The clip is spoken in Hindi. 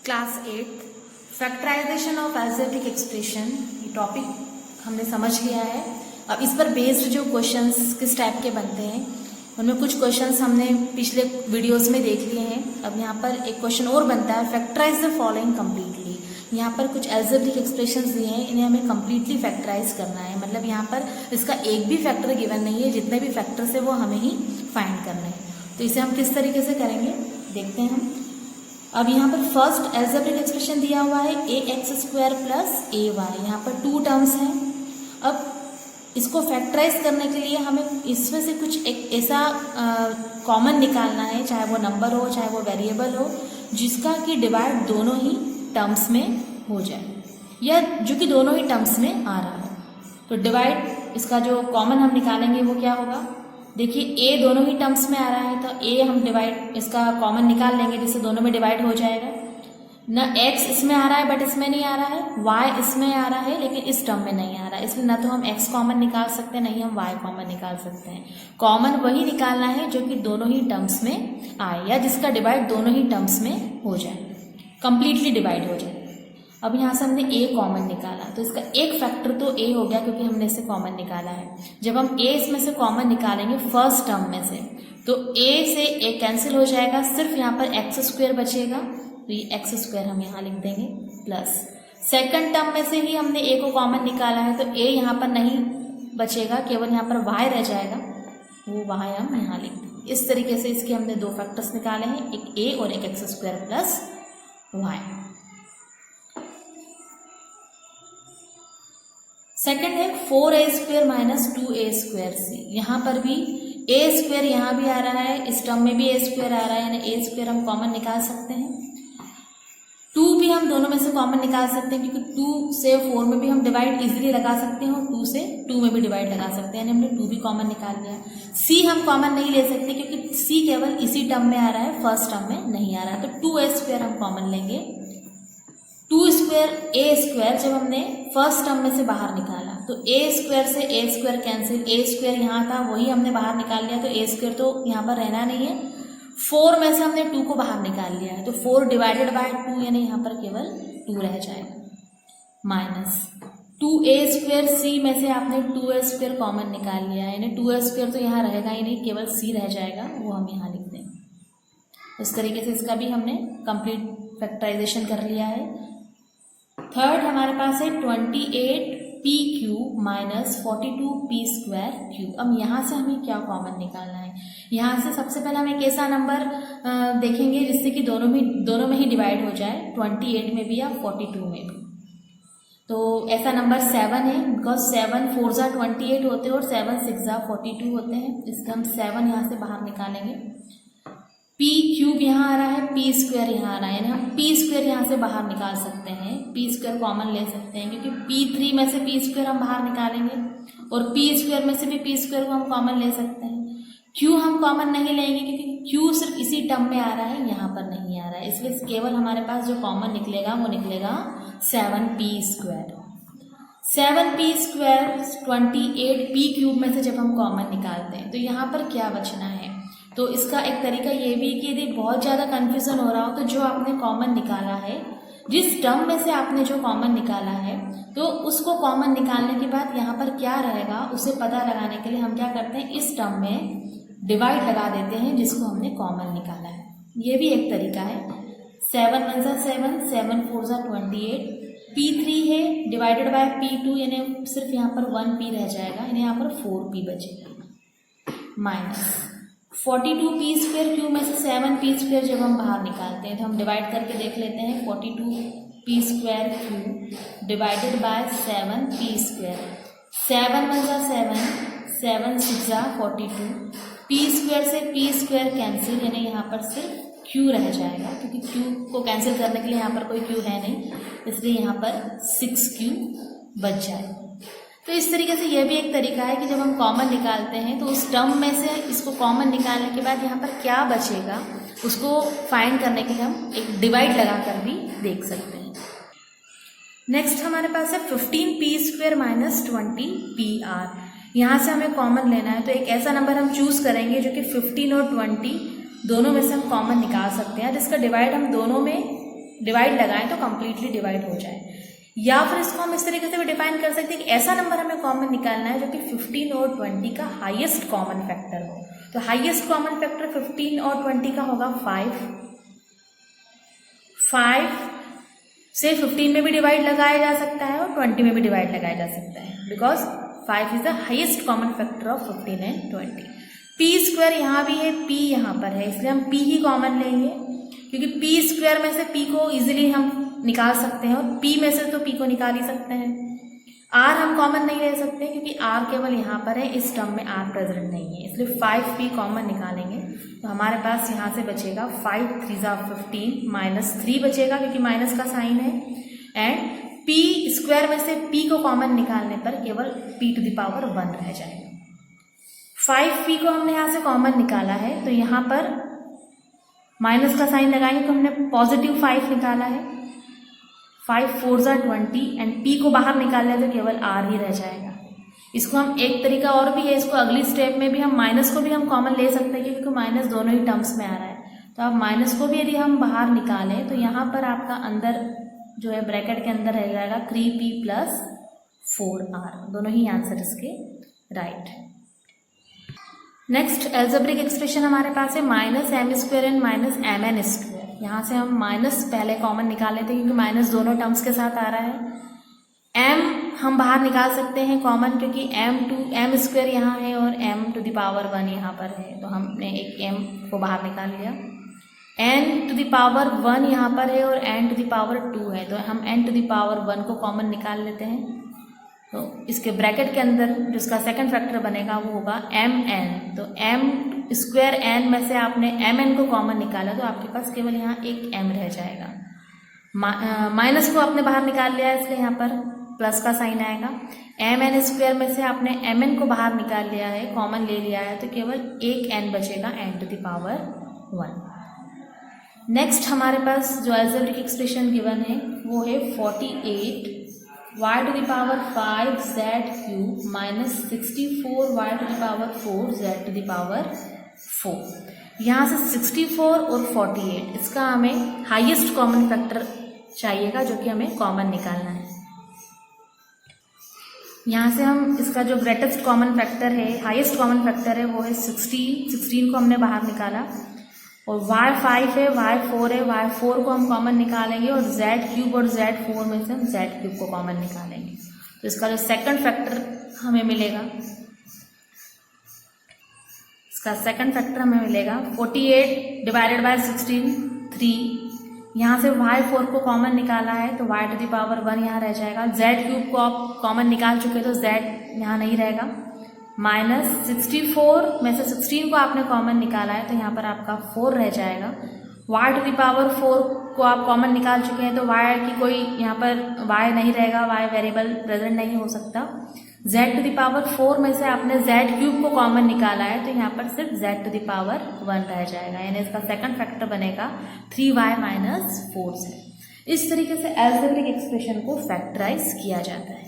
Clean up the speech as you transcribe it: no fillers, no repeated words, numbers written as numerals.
Class 8 factorization of algebraic expression, ये टॉपिक हमने समझ लिया है। अब इस पर बेस्ड जो क्वेश्चंस किस टाइप के बनते हैं, उनमें कुछ क्वेश्चंस हमने पिछले वीडियोस में देख लिए हैं। अब यहाँ पर एक क्वेश्चन और बनता है, फैक्टराइज द फॉलोइंग कम्प्लीटली। यहाँ पर कुछ एल्जेब्रिक एक्सप्रेशंस दिए हैं, इन्हें हमें कम्प्लीटली फैक्टराइज करना है। मतलब यहाँ पर इसका एक भी फैक्टर गिवन नहीं है, जितने भी फैक्टर्स है वो हमें ही फाइंड करने हैं। तो इसे हम किस तरीके से करेंगे देखते हैं हम। अब यहाँ पर फर्स्ट एल्जेब्रिक एक्सप्रेशन दिया हुआ है ax² प्लस ay। यहाँ पर टू टर्म्स हैं। अब इसको फैक्टराइज करने के लिए हमें इसमें से कुछ एक ऐसा कॉमन निकालना है, चाहे वो नंबर हो चाहे वो वेरिएबल हो, जिसका कि डिवाइड दोनों ही टर्म्स में हो जाए, या जो कि दोनों ही टर्म्स में आ रहा है। तो डिवाइड इसका जो कॉमन हम निकालेंगे वो क्या होगा, देखिए a दोनों ही टर्म्स में आ रहा है, तो a हम डिवाइड इसका कॉमन निकाल लेंगे, जिससे दोनों में डिवाइड हो जाएगा। न x इसमें आ रहा है बट इसमें नहीं आ रहा है, y इसमें आ रहा है लेकिन इस टर्म में नहीं आ रहा है, इसलिए ना तो हम x कॉमन निकाल सकते हैं, नहीं हम y कॉमन निकाल सकते हैं। कॉमन वही निकालना है जो कि दोनों ही टर्म्स में आए, या जिसका डिवाइड दोनों ही टर्म्स में हो जाए, कंप्लीटली डिवाइड हो जाए। अब यहाँ से हमने a कॉमन निकाला, तो इसका एक फैक्टर तो a हो गया क्योंकि हमने इसे कॉमन निकाला है। जब हम a इसमें से कॉमन निकालेंगे फर्स्ट टर्म में से, तो a से a कैंसिल हो जाएगा, सिर्फ यहाँ पर x² बचेगा, तो ये x² हम यहाँ लिख देंगे, प्लस सेकंड टर्म में से ही हमने a को कॉमन निकाला है, तो a यहाँ पर नहीं बचेगा, केवल यहाँ पर y रह जाएगा, वो y हम यहाँ लिख देंगे। इस तरीके से इसके हमने दो फैक्टर्स निकाले हैं, एक a और एक x² प्लस y। सेकंड है 4a² माइनस 2a²c। यहाँ पर भी a² यहाँ भी आ रहा है, इस टर्म में भी a² आ रहा है, यानी a² हम कॉमन निकाल सकते हैं। 2 भी हम दोनों में से कॉमन निकाल सकते हैं, क्योंकि 2 से 4 में भी हम डिवाइड इजीली लगा सकते हैं और 2 से 2 में भी डिवाइड लगा सकते हैं, यानी हमने 2 भी कॉमन निकाल लिया। c हम कॉमन नहीं ले सकते क्योंकि c केवल इसी टर्म में आ रहा है, फर्स्ट टर्म में नहीं आ रहा है, तो 2a² हम कॉमन लेंगे। 2a² जब हमने फर्स्ट टर्म में से बाहर निकाला, तो a² से a² कैंसिल, a² यहाँ था वही हमने बाहर निकाल लिया, तो a² तो यहाँ पर रहना नहीं है। 4 में से हमने 2 को बाहर निकाल लिया है, तो 4 डिवाइडेड बाय 2, यानी यहाँ पर केवल 2 रह जाएगा, माइनस 2a²c में से आपने 2a² कॉमन निकाल लिया है, यानी 2a² तो यहाँ रहेगा ही नहीं, केवल c रह जाएगा, वो हम यहाँ लिख देंगे। इस तरीके से इसका भी हमने कंप्लीट फैक्टराइजेशन कर लिया है। थर्ड हमारे पास है 28p³ माइनस 42p²। अब यहाँ से हमें क्या कॉमन निकालना है, यहाँ से सबसे पहले हम एक ऐसा नंबर देखेंगे जिससे कि दोनों में ही डिवाइड हो जाए, 28 में भी या 42 में भी। तो ऐसा नंबर 7 है, बिकॉज 7 4 जा 28 होते हैं और 7 6 जा 42 होते हैं, इसका हम 7 यहाँ से बाहर निकालेंगे। p³ यहाँ आ रहा है, p² यहाँ आ रहा है, यानी हम p² यहाँ से बाहर निकाल सकते हैं, p² कॉमन ले सकते हैं, क्योंकि p3 में से p² हम बाहर निकालेंगे और p² में से भी p² को हम कॉमन ले सकते हैं। q हम कॉमन नहीं लेंगे क्योंकि q सिर्फ इसी टर्म में आ रहा है, यहाँ पर नहीं आ रहा है, इसलिए केवल हमारे पास जो कॉमन निकलेगा वो निकलेगा 7p²। 7p² 28p³ में से जब हम कॉमन निकालते हैं तो यहाँ पर क्या बचना है, तो इसका एक तरीका ये भी कि यदि बहुत ज़्यादा कन्फ्यूजन हो रहा हो, तो जो आपने कॉमन निकाला है, जिस टर्म में से आपने जो कॉमन निकाला है, तो उसको कॉमन निकालने के बाद यहाँ पर क्या रहेगा उसे पता लगाने के लिए हम क्या करते हैं, इस टर्म में डिवाइड लगा देते हैं जिसको हमने कॉमन निकाला है। ये भी एक तरीका है। 7 1 जा 7, 7 4 जा 28, p3 है डिवाइडेड बाय p2, यानी सिर्फ यहाँ पर 1p रह जाएगा, यानी यहाँ पर 4p बचेगा, माइनस 42p²q में से 7p² जब हम बाहर निकालते हैं तो हम डिवाइड करके देख लेते हैं, 42p²q डिवाइडेड बाय 7p²। 7 1 जा 7, 7 6 जा 42, p² से p² कैंसिल, यानी यहाँ पर सिर्फ q रह जाएगा, क्योंकि q को कैंसिल करने के लिए यहाँ पर कोई q है नहीं, इसलिए यहाँ पर 6q बच जाएगा। तो इस तरीके से यह भी एक तरीका है कि जब हम कॉमन निकालते हैं तो उस टर्म में से इसको कॉमन निकालने के बाद यहाँ पर क्या बचेगा उसको फाइंड करने के लिए हम एक डिवाइड लगाकर भी देख सकते हैं। नेक्स्ट हमारे पास है 15p² माइनस 20pr। यहाँ से हमें कॉमन लेना है, तो एक ऐसा नंबर हम चूज करेंगे जो कि 15 और 20 दोनों में से हम कॉमन निकाल सकते हैं, जिसका डिवाइड हम दोनों में डिवाइड लगाएं तो कंप्लीटली डिवाइड हो जाए। या फिर इसको हम इस तरीके से भी डिफाइन कर सकते हैं कि ऐसा नंबर हमें कॉमन निकालना है जो कि 15 और 20 का हाईएस्ट कॉमन फैक्टर हो। तो हाईएस्ट कॉमन फैक्टर 15 और 20 का होगा 5 से 15 में भी डिवाइड लगाया जा सकता है और 20 में भी डिवाइड लगाया जा सकता है, because 5 is the highest common factor of 15 and 20। P square यहाँ भी है, पी यहाँ पर है, इसलिए हम पी ही कॉमन लेंगे, क्योंकि पी स्क्वायर में से पी को इजीली हम निकाल सकते हैं और पी में से तो पी को निकाल ही सकते हैं। आर हम कॉमन नहीं ले सकते क्योंकि आर केवल यहाँ पर है, इस टर्म में आर प्रेजेंट नहीं है, इसलिए 5p कॉमन निकालेंगे तो हमारे पास यहाँ से बचेगा 5 3 15 -3 बचेगा क्योंकि माइनस का साइन है, एंड p स्क्वायर में से p को कॉमन निकालने पर केवल p टू द पावर 1 रह जाएगा। 5p को हमने यहाँ से कॉमन निकाला है तो यहाँ पर माइनस का साइन लगाएंगे तो हमने पॉजिटिव 5 निकाला है, 5 4 20 एंड p को बाहर निकाल लें तो केवल r ही रह जाएगा। इसको हम एक तरीका और भी है, इसको अगली स्टेप में भी हम माइनस को भी हम कॉमन ले सकते हैं क्योंकि माइनस दोनों ही टर्म्स में आ रहा है। तो अब माइनस को भी यदि हम बाहर निकालें तो यहाँ पर आपका अंदर जो है ब्रैकेट के अंदर रह जाएगा 3p + 4r, दोनों ही आंसर इसके राइट। नेक्स्ट एल्जेब्रिक एक्सप्रेशन हमारे पास है -m² एंड -mn²। यहाँ से हम माइनस पहले कॉमन निकाल लेते हैं क्योंकि माइनस दोनों टर्म्स के साथ आ रहा है। m हम बाहर निकाल सकते हैं कॉमन क्योंकि m² यहाँ है और m टू द पावर 1 यहाँ पर है, तो हमने एक m को बाहर निकाल लिया। n टू द पावर 1 यहाँ पर है और n टू द पावर 2 है, तो हम n टू द पावर 1 को कॉमन निकाल लेते हैं। तो इसके ब्रैकेट के अंदर जिसका सेकंड फैक्टर बनेगा वो होगा mn। तो m² n में से आपने mn को कॉमन निकाला तो आपके पास केवल यहाँ एक m रह जाएगा। माइनस को आपने बाहर निकाल लिया इसलिए यहाँ पर प्लस का साइन आएगा। mn² में से आपने mn को बाहर निकाल लिया है, कॉमन ले लिया है, तो केवल एक n बचेगा, n to the power 1। Next हमारे पास जो एल्जेब्रिक एक्सप्रेशन गिवन है वो है 48 y to the power 5z³ minus 64 y to the power 4z to the power 4। यहाँ से 64 और 48 इसका हमें हाईएस्ट कॉमन फैक्टर चाहिएगा जो कि हमें कॉमन निकालना है। यहाँ से हम इसका जो ग्रेटेस्ट कॉमन फैक्टर है, हाईएस्ट कॉमन फैक्टर है वो है 16 को हमने बाहर निकाला, और y5 है, y4 है, y4 को हम कॉमन निकालेंगे और z³ और z4 में से हम z³ को कॉमन निकालेंगे। तो इसका जो सेकंड फैक्टर हमें मिलेगा, इसका सेकंड फैक्टर हमें मिलेगा 48 डिवाइडेड बाय 16 3। यहाँ से y4 को कॉमन निकाला है तो y टू द पावर 1 यहाँ रह जाएगा। z³ को आप कॉमन निकाल चुके तो z यहाँ नहीं रहेगा। माइनस 64 में से 16 को आपने कॉमन निकाला है तो यहाँ पर आपका 4 रह जाएगा। y टू द पावर 4 को आप कॉमन निकाल चुके हैं तो y की कोई यहाँ पर y नहीं रहेगा, y वेरिएबल प्रेजेंट नहीं हो सकता। z टू द पावर 4 में से आपने z³ को कॉमन निकाला है तो यहाँ पर सिर्फ z टू द पावर 1 रह जाएगा, यानी इसका सेकंड फैक्टर बनेगा 3y - 4 से। इस तरीके से एल्जेब्रिक एक्सप्रेशन को फैक्टराइज किया जाता है।